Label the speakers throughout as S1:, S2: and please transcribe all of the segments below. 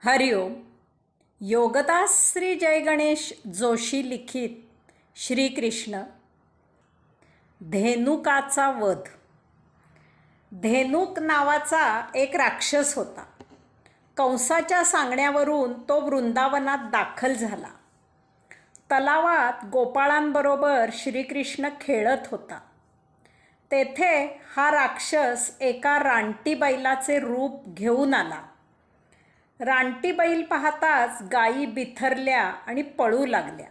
S1: हरिओम. योगदास श्री जय गणेश जोशी लिखित श्रीकृष्ण. धेनुकाचा वध. धेनुक नावाचा एक राक्षस होता. कंसाच्या सांगण्यावरून तो वृंदावनात दाखल झाला. तलावात गोपाळांबरोबर श्रीकृष्ण खेळत होता. तेथे हा राक्षस एका रानटी बैलाचे रूप घेऊन आला. रानटी बैल पाहताच गायी बिथरल्या आणि पळू लागल्या.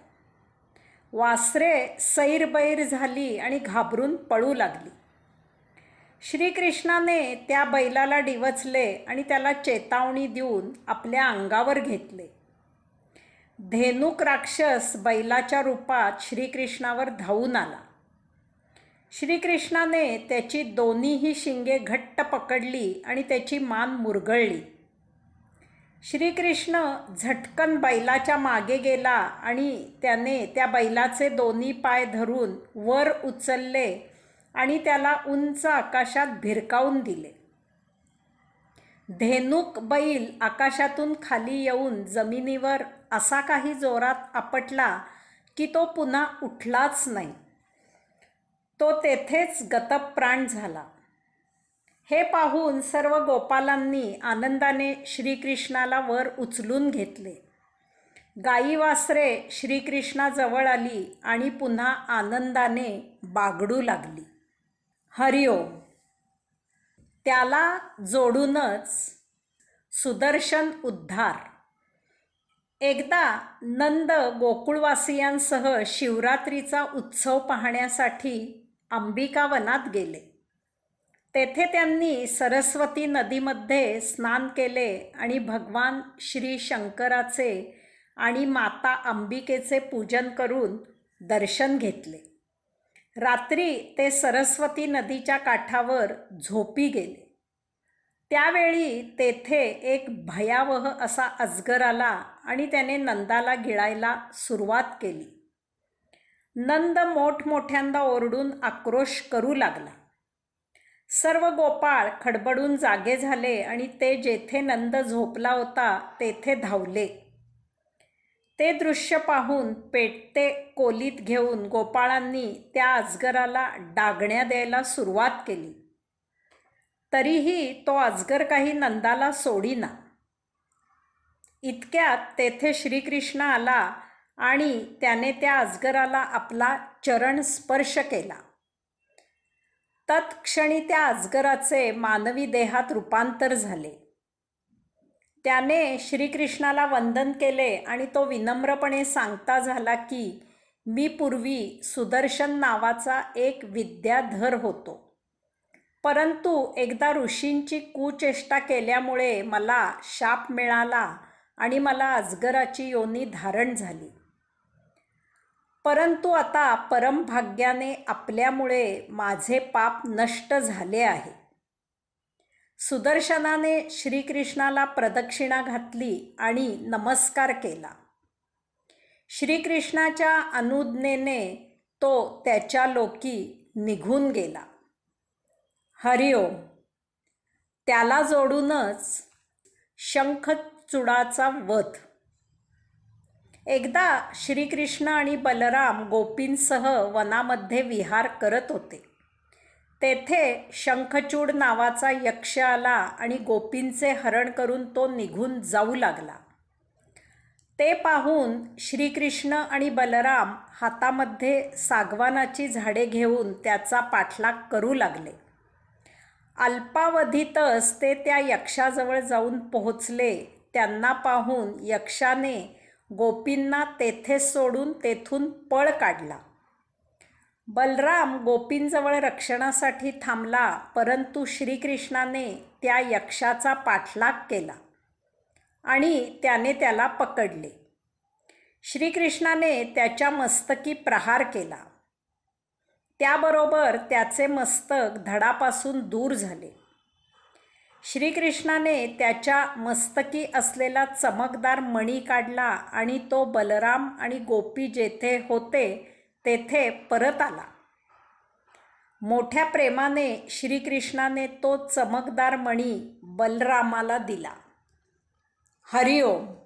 S1: वासरे सैरबैर झाली आणि घाबरून पळू लागली. श्रीकृष्णाने त्या बैलाला डिवचले आणि त्याला चेतावणी देऊन आपल्या अंगावर घेतले. धेनुक राक्षस बैलाच्या रूपात श्रीकृष्णावर धावून आला. श्रीकृष्णाने त्याची दोन्हीही शिंगे घट्ट पकडली आणि त्याची मान मुरगळली. श्रीकृष्ण झटकन बैलाच्या मागे गेला आणि त्याने त्या बैलाचे दोन्ही पाय धरून वर उचलले आणि त्याला उंच आकाशात भिरकावून दिले. धेनुक बैल आकाशातून खाली येऊन जमिनीवर असा काही जोरात आपटला की तो पुन्हा उठलाच नाही. तो तेथेच गतप्राण झाला. हे पाहून सर्व गोपालांनी आनंदाने श्रीकृष्णाला वर उचलून घेतले. गाई वासरे श्रीकृष्णाजवळ आली आणि पुन्हा आनंदाने बागडू लागली. हरिओम. त्याला जोडूनच सुदर्शन उद्धार. एकदा नंद गोकुळवासियांसह शिवरात्रीचा उत्सव पाहण्यासाठी अंबिकावनात गेले. तेथे त्यांनी सरस्वती नदीमध्ये स्नान केले आणि भगवान श्री शंकराचे आणि माता अंबिकेचे पूजन करून दर्शन घेतले. रात्री ते सरस्वती नदीच्या काठावर झोपी गेले. त्यावेळी तेथे एक भयावह असा अजगर आला आणि त्याने नंदाला गिळायला सुरुवात केली. नंद मोठमोठ्यांदा ओरडून आक्रोश करू लागला. सर्व गोपाळ खडबडून जागे झाले आणि ते जेथे नंद झोपला होता तेथे धावले. ते दृश्य पाहून पेटते कोलीत घेऊन गोपाळांनी त्या अजगराला डागण्या द्यायला सुरुवात केली. तरीही तो अजगर काही नंदाला सोडीना. इतक्यात तेथे श्रीकृष्ण आला आणि त्याने त्या अजगराला आपला चरण स्पर्श केला. तत्क्षणी त्या अजगराचे मानवी देहात रूपांतर झाले. त्याने श्रीकृष्णाला वंदन केले आणि तो विनम्रपणे सांगता झाला की मी पूर्वी सुदर्शन नावाचा एक विद्याधर होतो, परंतु एकदा ऋषींची कुचेष्टा केल्यामुळे मला शाप मिळाला आणि मला अजगराची योनी धारण झाली. परंतु आता परमभाग्याने आपल्यामुळे माझे पाप नष्ट झाले आहे. सुदर्शनाने श्रीकृष्णाला प्रदक्षिणा घातली आणि नमस्कार केला. श्रीकृष्णाच्या अनुज्ञेने तो त्याच्या लोकी निघून गेला. हरिओम. त्याला जोडूनच शंखचूडाचा वध. एकदा श्रीकृष्ण आणि बलराम गोपींसह वनामध्ये विहार करत होते. तेथे शंखचूड नावाचा यक्ष आला आणि गोपींचे हरण करून तो निघून जाऊ लागला. ते पाहून श्रीकृष्ण आणि बलराम हातामध्ये सागवानाची झाडे घेऊन त्याचा पाठलाग करू लागले. अल्पावधीतच ते त्या यक्षाजवळ जाऊन पोहोचले. त्यांना पाहून यक्षाने गोपींना तेथे सोडून तेथून पळ काढला. बलराम गोपींजवळ रक्षणासाठी थांबला, परंतु श्रीकृष्णाने त्या यक्षाचा पाठलाग केला आणि त्याने त्याला पकडले. श्रीकृष्णाने त्याच्या मस्तकी प्रहार केला. त्याबरोबर त्याचे मस्तक धडापासून दूर झाले. श्रीकृष्णाने त्याच्या मस्तकी असलेला चमकदार मणी काढला आणि तो बलराम आणि गोपी जेथे होते तेथे परत आला. मोठ्या प्रेमाने श्रीकृष्णाने तो चमकदार मणी बलरामाला दिला. हरिओम.